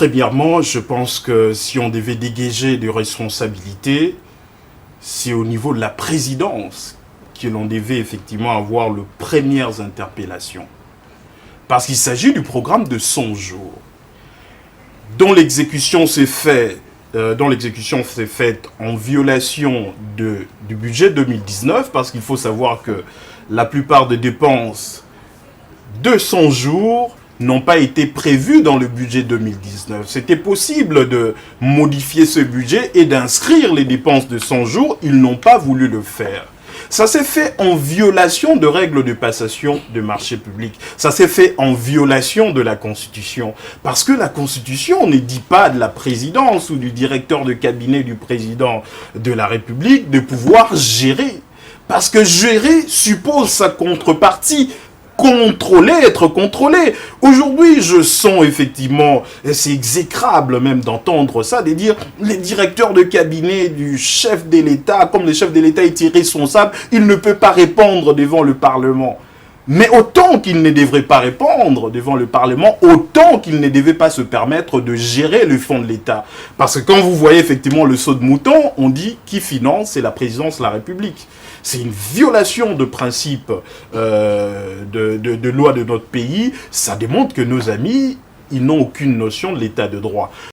Premièrement, je pense que si on devait dégager des responsabilités, c'est au niveau de la présidence que l'on devait effectivement avoir les premières interpellations. Parce qu'il s'agit du programme de 100 jours, dont l'exécution s'est faite en violation du budget 2019, parce qu'il faut savoir que la plupart des dépenses de 100 jours n'ont pas été prévues dans le budget 2019. C'était possible de modifier ce budget et d'inscrire les dépenses de 100 jours. Ils n'ont pas voulu le faire. Ça s'est fait en violation de règles de passation de marché public. Ça s'est fait en violation de la Constitution. Parce que la Constitution ne dit pas de la présidence ou du directeur de cabinet du président de la République de pouvoir gérer. Parce que gérer suppose sa contrepartie. Contrôler, être contrôlé. Aujourd'hui, je sens effectivement, et c'est exécrable même d'entendre ça, de dire les directeurs de cabinet du chef de l'État, comme le chef de l'État est irresponsable, il ne peut pas répondre devant le Parlement. Mais autant qu'il ne devrait pas répondre devant le Parlement, autant qu'il ne devait pas se permettre de gérer le fonds de l'État. Parce que quand vous voyez effectivement le saut de mouton, on dit qui finance, c'est la présidence de la République. C'est une violation de principe de loi de notre pays. Ça démontre que nos amis, ils n'ont aucune notion de l'état de droit.